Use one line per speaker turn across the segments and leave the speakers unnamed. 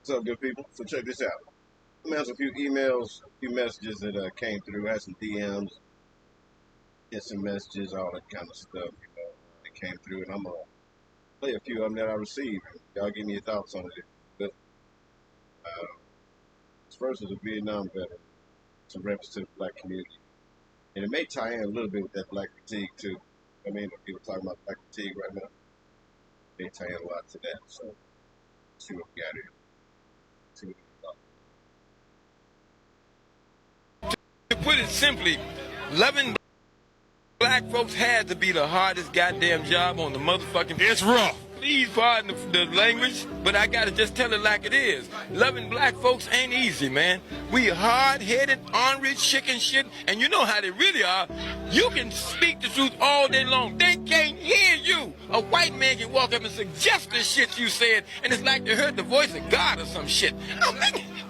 What's up, good people? So check this out. I'm gonna answer a few emails, a few messages that came through. I had some DMs, instant messages, all that kind of stuff, that came through, and I'm gonna play a few of them that I received. Y'all give me your thoughts on it. But, this first is a Vietnam veteran, some reference to the black community, and it may tie in a little bit with that black fatigue too. I mean, people talking about black fatigue right now. They tie in a lot to that. So, let's see what we got here. See what we got.
To put it simply, loving black folks had to be the hardest goddamn job on the motherfucking.
It's rough.
Please pardon the language, but I gotta just tell it like it is. Loving black folks ain't easy, man. We hard-headed, ornery, chicken shit, and you know how they really are. You can speak the truth all day long. They can't hear you. A white man can walk up and suggest the shit you said, and it's like they heard the voice of God or some shit. Oh,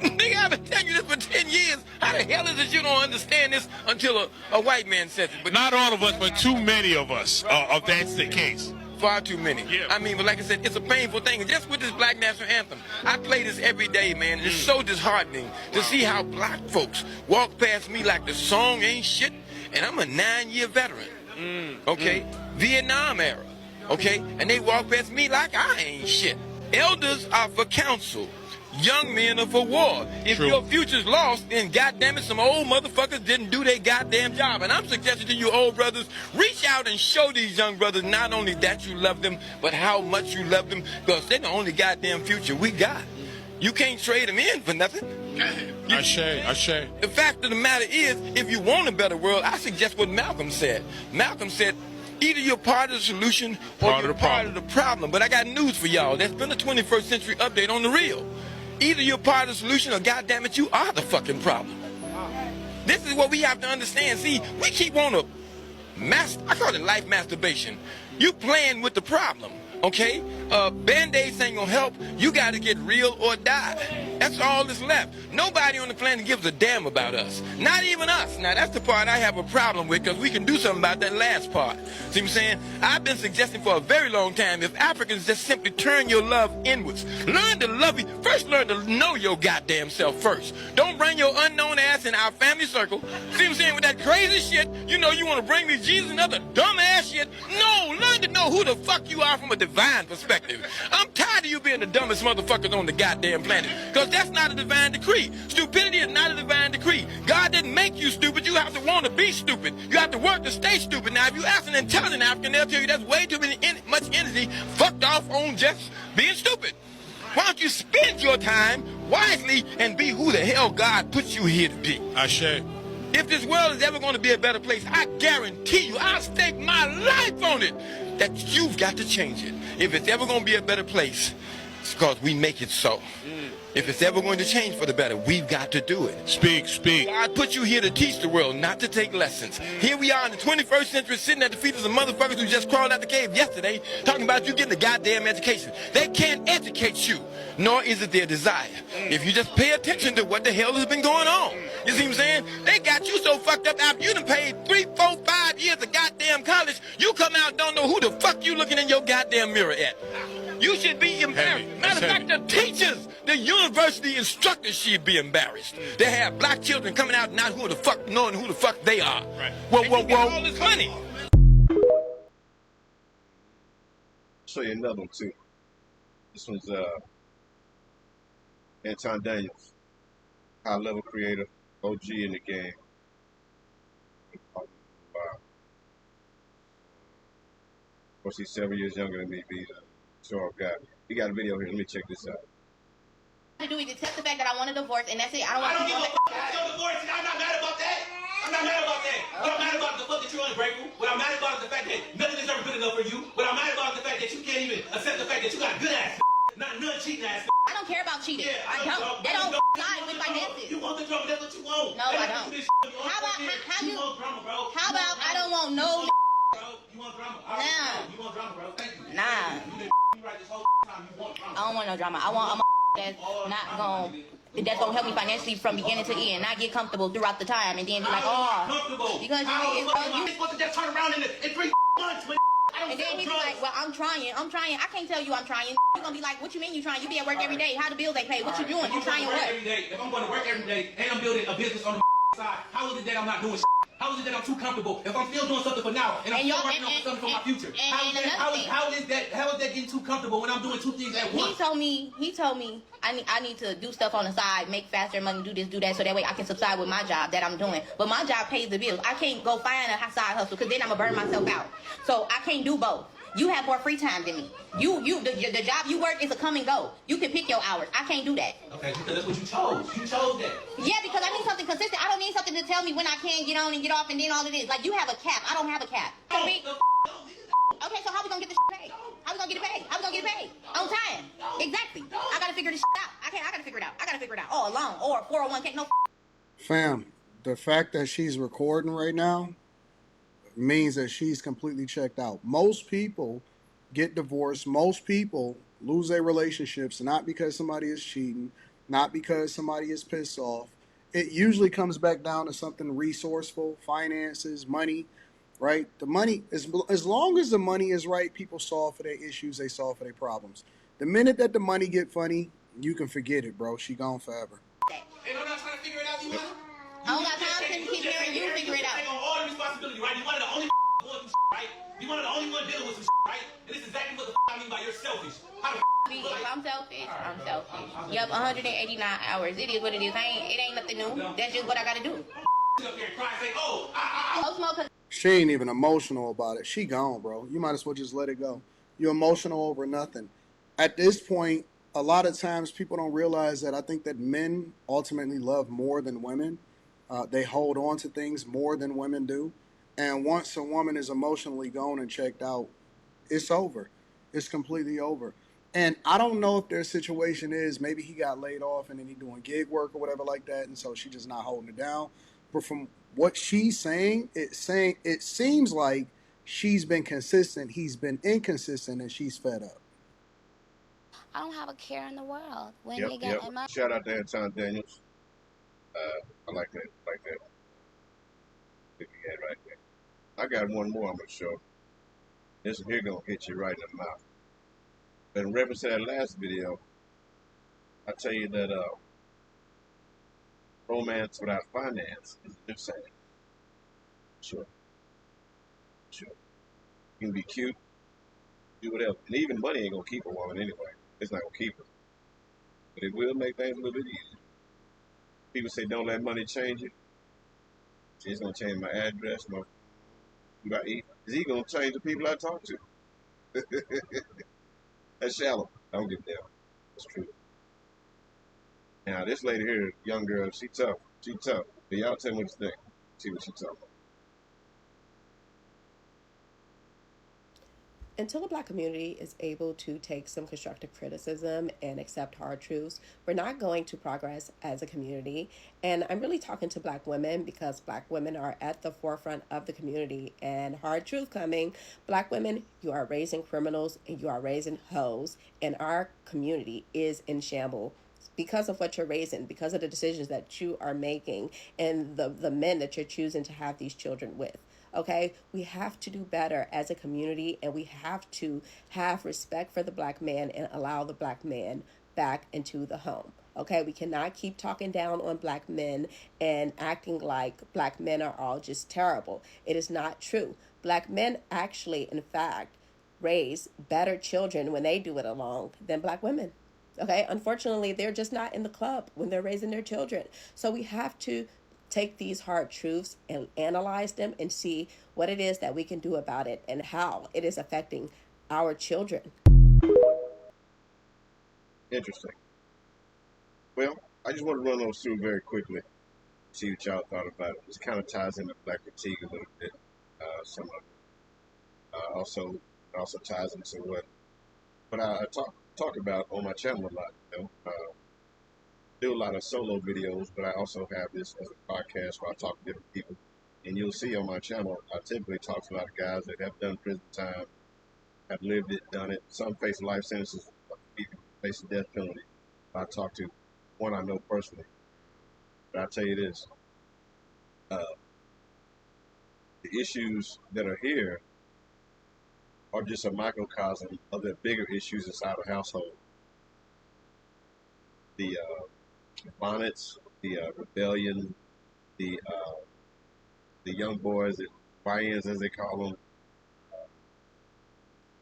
nigga, I've been telling you this for 10 years. How the hell is it you don't understand this until a white man says it?
But not all of us, but too many of us. That's the case.
Far too many.
Yeah.
I mean, but like I said, it's a painful thing. And just with this Black National Anthem, I play this every day, man. It's so disheartening to see how black folks walk past me like the song ain't shit, and I'm a 9-year veteran. Okay? Vietnam era. Okay? And they walk past me like I ain't shit. Elders are for counsel. Young men are for war. If
True.
your future's lost, then goddamn it, some old motherfuckers didn't do their goddamn job. And I'm suggesting to you old brothers, reach out and show these young brothers not only that you love them, but how much you love them, because they're the only goddamn future we got. You can't trade them in for nothing.
I share.
The fact of the matter is, if you want a better world, I suggest what Malcolm said. Malcolm said, either you're part of the solution or you're part of the problem. But I got news for y'all. There's been a 21st century update on the real. Either you're part of the solution or goddamn it, you are the fucking problem. This is what we have to understand. See, we keep on I call it life masturbation. You playing with the problem, okay? Band-Aids ain't gonna help. You gotta get real or die. That's all that's left. Nobody on the planet gives a damn about us. Not even us. Now, that's the part I have a problem with, because we can do something about that last part. See what I'm saying? I've been suggesting for a very long time, if Africans just simply turn your love inwards, learn to love you. First, learn to know your goddamn self first. Don't bring your unknown ass in our family circle. See what I'm saying? With that crazy shit, you know you want to bring me Jesus and other dumb ass shit. No, learn to know who the fuck you are from a divine perspective. I'm tired of you being the dumbest motherfuckers on the goddamn planet, because that's not a divine decree. Stupidity is not a divine decree. God didn't make you stupid. You have to want to be stupid. You have to work to stay stupid. Now, if you ask an intelligent African, they'll tell you that's way too much energy fucked off on just being stupid. Why don't you spend your time wisely and be who the hell God puts you here to be?
I share.
If this world is ever going to be a better place, I guarantee you, I'll stake my life on it, that you've got to change it. If it's ever going to be a better place, it's because we make it so. If it's ever going to change for the better, we've got to do it.
Speak.
God put you here to teach the world, not to take lessons. Here we are in the 21st century, sitting at the feet of some motherfuckers who just crawled out the cave yesterday, talking about you getting a goddamn education. They can't educate you, nor is it their desire. If you just pay attention to what the hell has been going on. You see what I'm saying? They got you so fucked up after you done paid 3, 4, 5 years of goddamn college, you come out and don't know who the fuck you looking in your goddamn mirror at. You should be embarrassed. Matter of fact, the teachers, the university instructors should be embarrassed. They have black children coming out not knowing who the fuck they are.
Right.
Whoa. All this money.
Show you another one too. This one's Anton Daniels, high level creator, OG in the game. Wow. Of course, he's several years younger than me, but he's a sharp guy. He got a video here. Let me check this out.
To do is accept the fact that I want a divorce, and that's it. I don't want to
give a fuck about your divorce, and I'm not mad about that. I'm not mad about that. What I'm mad about is the fuck that you're ungrateful. What I'm mad about is the fact that nothing is ever good enough for you. What I'm mad about is the fact that you can't even accept the fact that you got good ass, not none cheating ass.
I don't care about cheating.
Yeah,
I don't. That don't side with finances.
You want the drama, that's what you want.
No, I don't. How about
you want drama, bro?
How about I don't want no.
Bro, you want drama? Nah. You want drama, bro? Thank you.
Nah.
You right this whole time. You want drama.
I don't want no drama. I want a that's that's gonna help me financially from beginning to end, not get comfortable throughout the time and then be like, oh,
comfortable.
Because
you supposed to just turn around in 3 months.
And then he be like, well, I'm trying. I can't tell you I'm trying. You probably gonna be like, what you mean you trying? You be at work every day. How the bills they pay? What you doing? You trying what?
If I'm going to work every day and I'm building a business on the side, how is it that I'm not doing How is it that I'm too comfortable? If I'm still doing something for now and I'm still working on something for my future, how is that getting too comfortable when I'm doing two things at once?
He told me I need to do stuff on the side, make faster money, do this, do that, so that way I can subside with my job that I'm doing. But my job pays the bills. I can't go find a side hustle because then I'm gonna burn myself out. So I can't do both. You have more free time than me. The job you work is a come and go. You can pick your hours. I can't do that.
Okay, because that's what you chose. You chose that.
Yeah, because I need something consistent. I don't need something to tell me when I can get on and get off and then all it is. Like, you have a cap. I don't have a cap. So okay, so how we gonna get this paid? How we gonna get it paid? How we gonna get it paid? On time. Exactly. I gotta figure this out. I gotta figure it out. I gotta figure it out. Oh, a loan or 401k. No.
Fam, the fact that she's recording right now means that she's completely checked out. Most people get divorced. Most people lose their relationships not because somebody is cheating, not because somebody is pissed off. It usually comes back down to something resourceful, finances, money, right? The money, as long as the money is right, people solve for their issues, they solve for their problems. The minute that the money get funny, you can forget it, bro. She gone forever.
And I'm not trying to figure it out, you want?
I don't got time to keep hearing you figure it out.
Take on all the responsibility, right? You one of the only going through right? You one of the only one dealing with some right? And this is exactly what the I mean by you're selfish. How the
If I'm selfish, I'm selfish. Yup, 189 hours. It is what it is. It ain't nothing new. That's just what I gotta do.
up here and cry and say, oh,
She ain't even emotional about it. She gone, bro. You might as well just let it go. You're emotional over nothing. At this point, a lot of times people don't realize that I think that men ultimately love more than women. They hold on to things more than women do. And once a woman is emotionally gone and checked out, it's over. It's completely over. And I don't know if their situation is maybe he got laid off and then he doing gig work or whatever like that, and so she's just not holding it down. But from what she's saying, it seems like she's been consistent, he's been inconsistent, and she's fed up.
I don't have a care in the world. When
Yep,
they get in my
Shout out to Anton Daniels. I like that. Good head right there. I got one more I'm gonna show. This one here gonna hit you right in the mouth. But in reference to that last video, I tell you that romance without finance is a good saying. Sure. You can be cute, do whatever. And even money ain't gonna keep a woman anyway. It's not gonna keep her. But it will make things a little bit easier. People say don't let money change you. She's gonna change my address, is he gonna change the people I talk to? That's shallow. I don't give a damn. That's true. Now this lady here, young girl, she tough. She tough. But y'all tell me what you think. See what she talking about.
Until the Black community is able to take some constructive criticism and accept hard truths, we're not going to progress as a community. And I'm really talking to Black women because Black women are at the forefront of the community. And hard truth coming, Black women, you are raising criminals and you are raising hoes. And our community is in shambles because of what you're raising, because of the decisions that you are making and the men that you're choosing to have these children with. Okay, we have to do better as a community, and we have to have respect for the Black man and allow the Black man back into the home. Okay, we cannot keep talking down on Black men and acting like Black men are all just terrible. It is not true. Black men actually, in fact, raise better children when they do it alone than Black women. Okay, unfortunately, they're just not in the club when they're raising their children. So we have to take these hard truths and analyze them and see what it is that we can do about it and how it is affecting our children.
Interesting. Well, I just want to run those through very quickly. See what y'all thought about it. This kind of ties into black fatigue a little bit. Some of it. Also ties into what I talk about on my channel a lot. You know? Do a lot of solo videos, but I also have this as a podcast where I talk to different people. And you'll see on my channel, I typically talk to a lot of guys that have done prison time, have lived it, done it. Some face life sentences, people face the death penalty. I talk to one I know personally. But I'll tell you this, the issues that are here are just a microcosm of the bigger issues inside the household. The bonnets, the rebellion, the young boys, the YNs as they call them,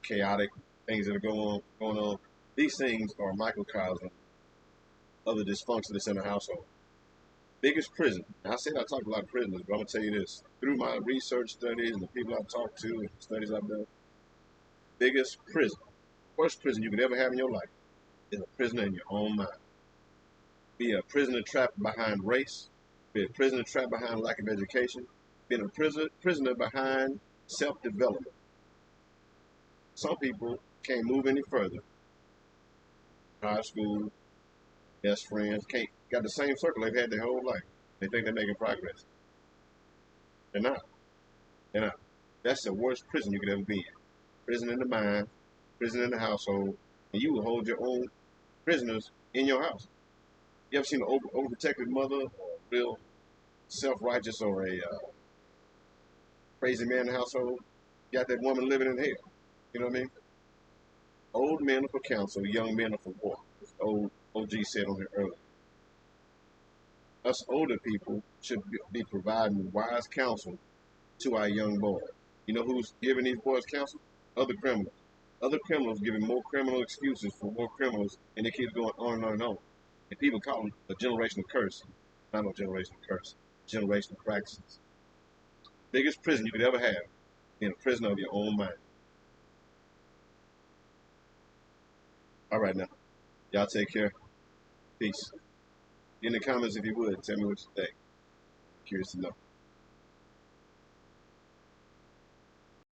chaotic things that are going on. These things are a microcosm of the dysfunction that's in the household. Biggest prison. Now, I said I talk a lot of prisoners, but I'm gonna tell you this: through my research studies and the people I've talked to and the studies I've done, biggest prison, worst prison you could ever have in your life is a prisoner in your own mind. Be a prisoner trapped behind race, be a prisoner trapped behind lack of education, being a prisoner behind self-development. Some people can't move any further. High school, best friends, can't got the same circle they've had their whole life. They think they're making progress. They're not. They're not. That's the worst prison you could ever be in. Prison in the mind, prison in the household, and you will hold your own prisoners in your house. You ever seen an overprotected mother, or a real self-righteous, or a crazy man in the household? You got that woman living in hell. You know what I mean? Old men are for counsel, young men are for war. As the old OG said on here earlier. Us older people should be providing wise counsel to our young boys. You know who's giving these boys counsel? Other criminals. Other criminals giving more criminal excuses for more criminals, and it keeps going on and on and on. And people call them a generational curse. Not no generational curse. Generational practices. Biggest prison you could ever have, being a prisoner of your own mind. All right now. Y'all take care. Peace. In the comments if you would, tell me what you think. Curious to know.